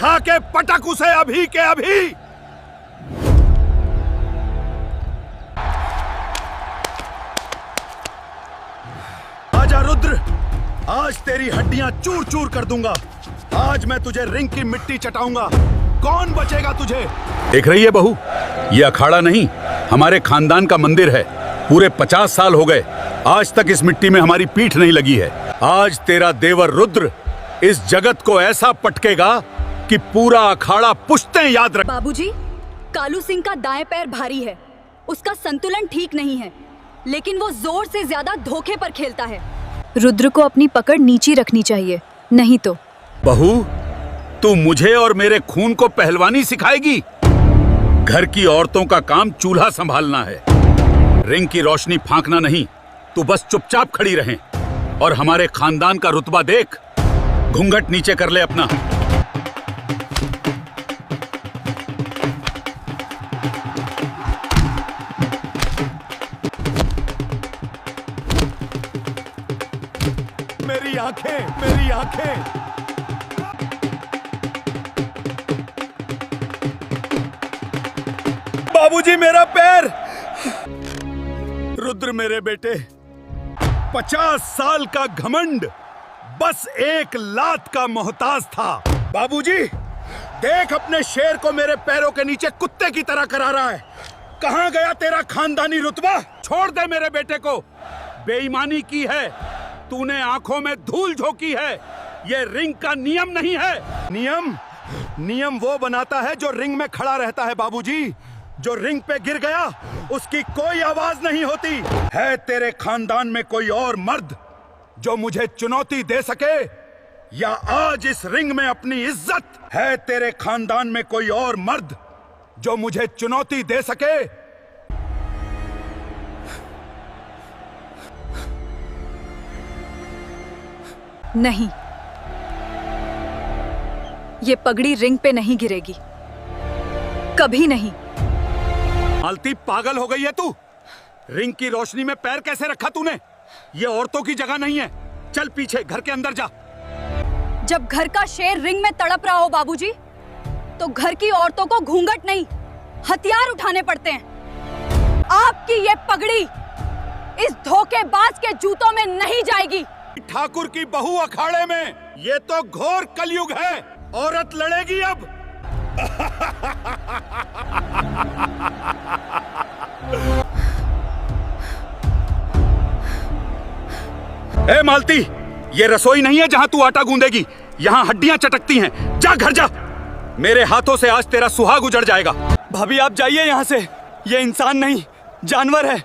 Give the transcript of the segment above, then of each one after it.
उठा के पटक उसे अभी के अभी। आजा रुद्र, आज तेरी हड्डियां चूर चूर कर दूंगा। आज मैं तुझे रिंग की मिट्टी चटाऊंगा। कौन बचेगा तुझे? देख रही है बहू, ये अखाड़ा नहीं, हमारे खानदान का मंदिर है। पूरे 50 साल हो गए, आज तक इस मिट्टी में हमारी पीठ नहीं लगी है। आज तेरा देवर रुद्र इस जगत को ऐसा पटकेगा कि पूरा अखाड़ा पुश्तें याद रख। बाबूजी, कालू सिंह का दाएं पैर भारी है, उसका संतुलन ठीक नहीं है, लेकिन वो जोर से ज्यादा धोखे पर खेलता है। रुद्र को अपनी पकड़ नीची रखनी चाहिए, नहीं तो। बहू, तू मुझे और मेरे खून को पहलवानी सिखाएगी? घर की औरतों का काम चूल्हा संभालना है, रिंग की रोशनी फांकना नहीं। तू बस चुपचाप खड़ी रहे और हमारे खानदान का रुतबा देख। घूंघट नीचे कर ले अपना। मेरी आंखें, मेरी आंखें। बाबूजी, मेरा पैर। रुद्र मेरे बेटे, 50 साल का घमंड बस एक लात का मोहताज था। बाबूजी, देख अपने शेर को मेरे पैरों के नीचे कुत्ते की तरह करा रहा है। कहां गया तेरा खानदानी रुतबा? छोड़ दे मेरे बेटे को। बेईमानी की है तूने, आंखों में धूल झोंकी है। ये रिंग का नियम नहीं है। नियम वो बनाता है जो रिंग में खड़ा रहता है बाबूजी। जो रिंग पे गिर गया उसकी कोई आवाज नहीं होती। है तेरे खानदान में कोई और मर्द जो मुझे चुनौती दे सके, या आज इस रिंग में अपनी इज्जत? है तेरे खानदान में कोई और मर्द जो मुझे चुनौती दे सके? नहीं, ये पगड़ी रिंग पे नहीं गिरेगी, कभी नहीं। मालती, पागल हो गई है तू? रिंग की रोशनी में पैर कैसे रखा तूने? ये औरतों की जगह नहीं है। चल पीछे घर के अंदर जा। जब घर का शेर रिंग में तड़प रहा हो बाबूजी, तो घर की औरतों को घूंघट नहीं, हथियार उठाने पड़ते हैं। आपकी ये पगड़ी इस धोखेबाज के जूतों में नहीं जाएगी। ठाकुर की बहू अखाड़े में, ये तो घोर कलयुग है। औरत लड़ेगी अब। ए मालती, ये रसोई नहीं है जहां तू आटा गूंदेगी। यहाँ हड्डियां चटकती हैं। जा घर जा, मेरे हाथों से आज तेरा सुहाग उजड़ जाएगा। भाभी, आप जाइए यहाँ से। ये इंसान नहीं, जानवर है।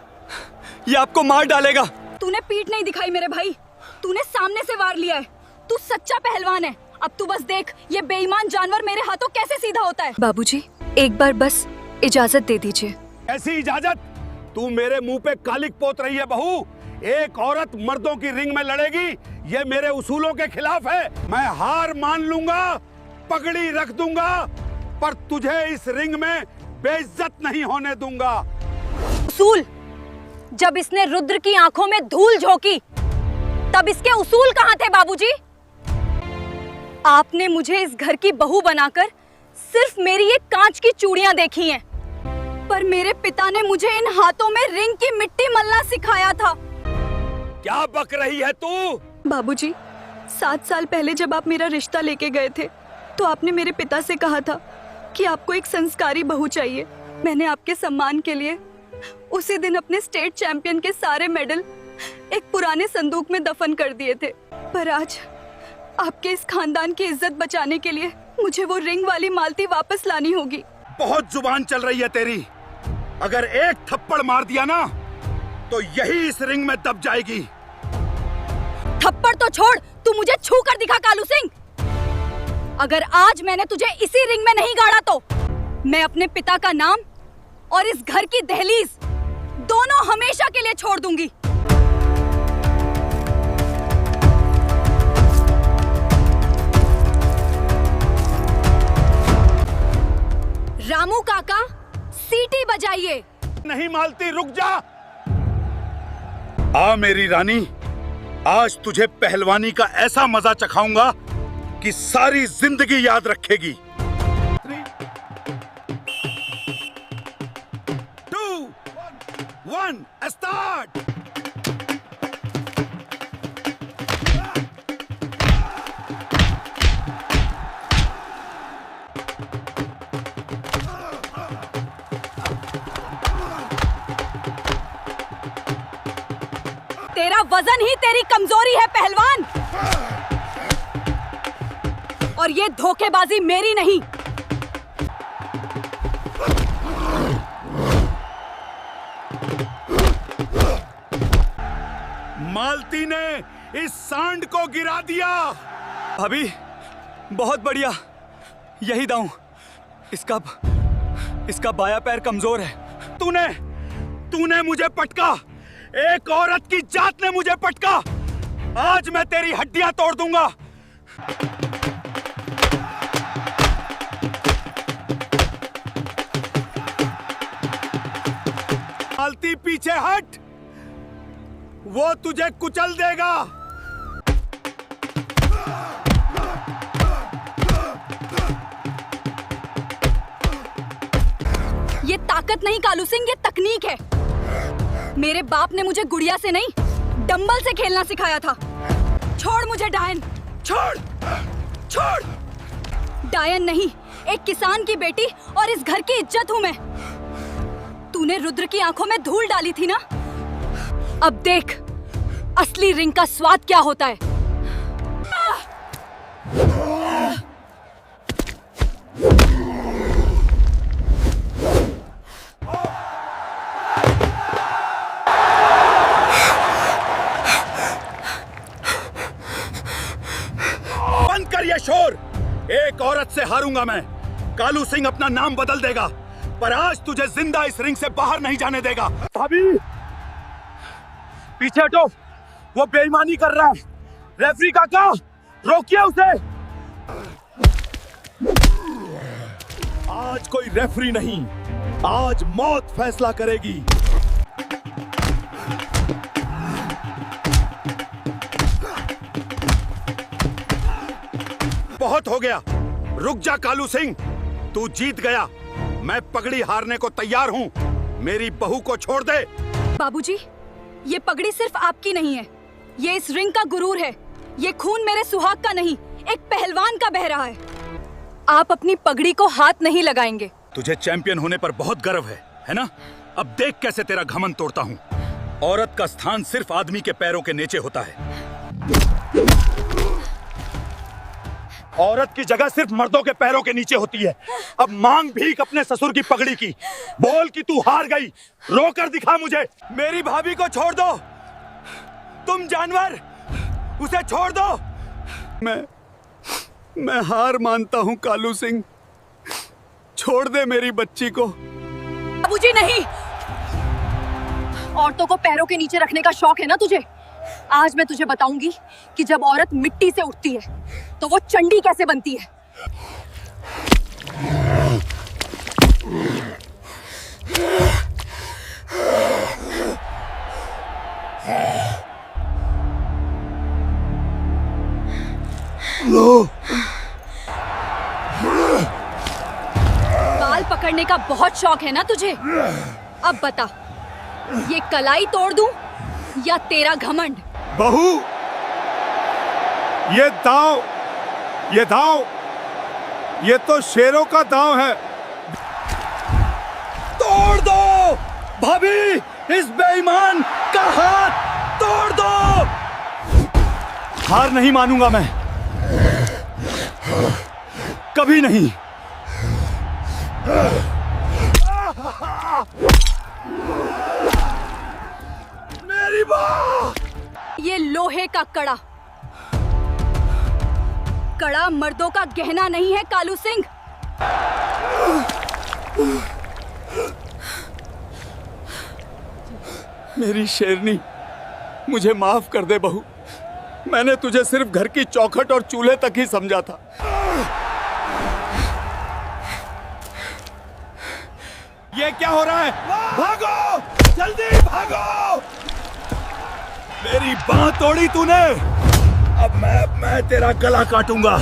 ये आपको मार डालेगा। तूने पीठ नहीं दिखाई मेरे भाई, तूने सामने से वार लिया है। तू सच्चा पहलवान है। अब तू बस देख, ये बेईमान जानवर मेरे हाथों कैसे सीधा होता है। बाबूजी, एक बार बस इजाजत दे दीजिए। ऐसी इजाजत? तू मेरे मुंह पे कालिक पोत रही है बहू। एक औरत मर्दों की रिंग में लड़ेगी, ये मेरे उसूलों के खिलाफ है। मैं हार मान लूंगा, पगड़ी रख दूंगा, पर तुझे इस रिंग में बेइज्जत नहीं होने दूंगा। उसूल? जब इसने रुद्र की आंखों में धूल झोंकी, तब इसके उसूल कहाँ थे बाबूजी? आपने मुझे इस घर की बहू बनाकर सिर्फ मेरी ये कांच की चूड़ियां देखी हैं, पर मेरे पिता ने मुझे इन हाथों में रिंग की मिट्टी मलना सिखाया था। क्या बक रही है तू? बाबूजी, 7 साल पहले जब आप मेरा रिश्ता लेके गए थे, तो आपने मेरे पिता से कहा था कि आपको एक संस्कारी बहू चाहिए। मैंने आपके सम्मान के लिए उसी दिन अपने स्टेट चैंपियन के सारे मेडल एक पुराने संदूक में दफन कर दिए थे। पर आज आपके इस खानदान की इज्जत बचाने के लिए मुझे वो रिंग वाली मालती वापस लानी होगी। बहुत जुबान चल रही है तेरी। अगर एक थप्पड़ मार दिया ना, तो यही इस रिंग में दब जाएगी। थप्पड़ तो छोड़, तू मुझे छू कर दिखा कालू सिंह। अगर आज मैंने तुझे इसी रिंग में नहीं गाड़ा, तो मैं अपने पिता का नाम और इस घर की दहलीज दोनों हमेशा के लिए छोड़ दूंगी। रामू काका, सीटी बजाइए। नहीं मालती, रुक जा। आ मेरी रानी, आज तुझे पहलवानी का ऐसा मजा चखाऊंगा कि सारी जिंदगी याद रखेगी। तेरा वजन ही तेरी कमजोरी है पहलवान। और ये धोखेबाजी मेरी नहीं। मालती ने इस सांड को गिरा दिया। भाभी, बहुत बढ़िया, यही दाऊं। इसका बायां पैर कमजोर है। तूने मुझे पटका। एक औरत की जात ने मुझे पटका। आज मैं तेरी हड्डियां तोड़ दूंगा। मालती, पीछे हट, वो तुझे कुचल देगा। ये ताकत नहीं कालू सिंह, ये तकनीक है। मेरे बाप ने मुझे गुड़िया से नहीं, डंबल से खेलना सिखाया था। छोड़ मुझे डायन। छोड़। डायन नहीं, एक किसान की बेटी और इस घर की इज्जत हूँ मैं। तूने रुद्र की आंखों में धूल डाली थी ना, अब देख असली रिंग का स्वाद क्या होता है। बंद कर ये शोर। एक औरत से हारूंगा मैं। कालू सिंह अपना नाम बदल देगा, पर आज तुझे जिंदा इस रिंग से बाहर नहीं जाने देगा। भाभी, पीछे हटो, वो बेईमानी कर रहा है। रेफरी काका, रोकिए उसे। आज कोई रेफरी नहीं, आज मौत फैसला करेगी। बहुत हो गया, रुक जा कालू सिंह, तू जीत गया। मैं पगड़ी हारने को तैयार हूँ। मेरी बहू को छोड़ दे। बाबूजी, ये पगड़ी सिर्फ आपकी नहीं है, ये इस रिंग का गुरूर है। ये खून मेरे सुहाग का नहीं, एक पहलवान का बह रहा है। आप अपनी पगड़ी को हाथ नहीं लगाएंगे। तुझे चैंपियन होने पर बहुत गर्व है ना? अब देख कैसे तेरा घमंड तोड़ता हूँ। औरत का स्थान सिर्फ आदमी के पैरों के नीचे होता है। औरत की जगह सिर्फ मर्दों के पैरों के नीचे होती है। अब मांग भीख अपने ससुर की पगड़ी की। बोल कि तू हार गई, रो कर दिखा मुझे। मेरी भाभी को छोड़ दो, तुम जानवर, उसे छोड़ दो। मैं हार मानता हूँ कालू सिंह, छोड़ दे मेरी बच्ची को। बाबूजी नहीं, औरतों को पैरों के नीचे रखने का शौक है ना तुझे? आज मैं तुझे बताऊंगी कि जब औरत मिट्टी से उठती है तो वो चंडी कैसे बनती है। बाल पकड़ने का बहुत शौक है ना तुझे? अब बता, ये कलाई तोड़ दूं या तेरा घमंड? बहू, ये दांव, ये तो शेरों का दांव है। तोड़ दो भाभी, इस बेईमान का हाथ तोड़ दो। हार नहीं मानूंगा मैं, कभी नहीं। मेरी माँ! ये लोहे का कड़ा मर्दों का गहना नहीं है कालू सिंह। मेरी शेरनी, मुझे माफ कर दे बहू। मैंने तुझे सिर्फ घर की चौखट और चूल्हे तक ही समझा था। ये क्या हो रहा है? भागो, जल्दी भागो! मेरी बांह तोड़ी तूने, अब मैं तेरा गला काटूंगा।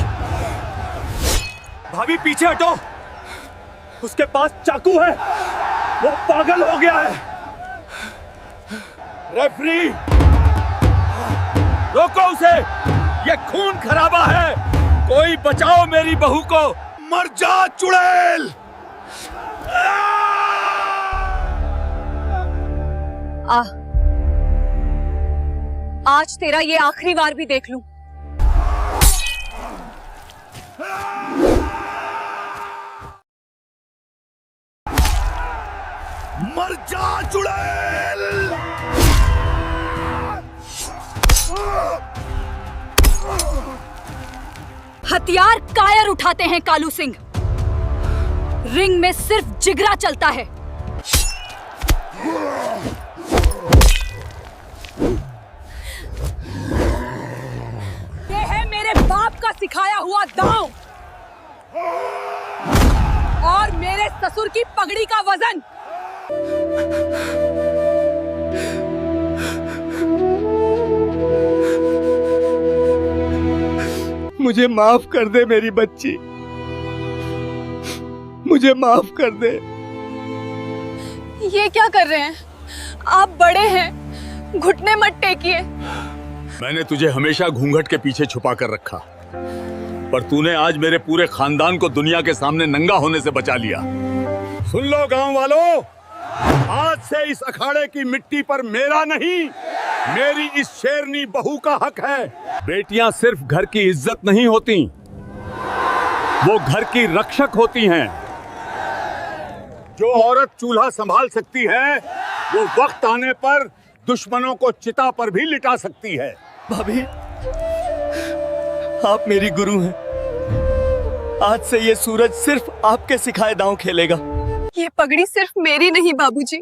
भाभी पीछे हटो, उसके पास चाकू है, वो पागल हो गया है। रेफरी, रोको उसे, ये खून खराबा है। कोई बचाओ मेरी बहू को। मर जा चुड़ैल। आज तेरा ये आखिरी बार भी देख लूं। मर जा चुड़ैल। हथियार कायर उठाते हैं कालू सिंह, रिंग में सिर्फ जिगरा चलता है। ये है मेरे बाप का सिखाया हुआ दांव और मेरे ससुर की पगड़ी का वजन। मुझे माफ कर दे मेरी बच्ची, मुझे माफ कर दे। ये क्या कर रहे हैं आप? बड़े हैं, घुटने मत टेकिए। मैंने तुझे हमेशा घूंघट के पीछे छुपा कर रखा, पर तूने आज मेरे पूरे खानदान को दुनिया के सामने नंगा होने से बचा लिया। सुन लो गांव वालों, आज से इस अखाड़े की मिट्टी पर मेरा नहीं, मेरी इस शेरनी बहू का हक है। बेटियां सिर्फ घर की इज्जत नहीं होती, वो घर की रक्षक होती हैं। जो औरत चूल्हा संभाल सकती है, वो वक्त आने पर दुश्मनों को चिता पर भी लिटा सकती है। भाभी, आप मेरी गुरु हैं। आज से ये सूरज सिर्फ आपके सिखाए दांव खेलेगा। ये पगड़ी सिर्फ मेरी नहीं बाबूजी,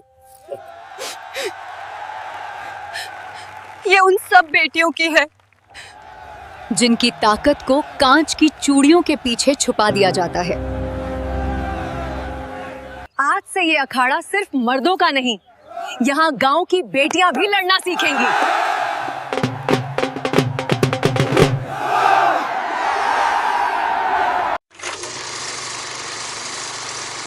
ये उन सब बेटियों की है जिनकी ताकत को कांच की चूड़ियों के पीछे छुपा दिया जाता है। आज से ये अखाड़ा सिर्फ मर्दों का नहीं, यहाँ गांव की बेटियां भी लड़ना सीखेंगी।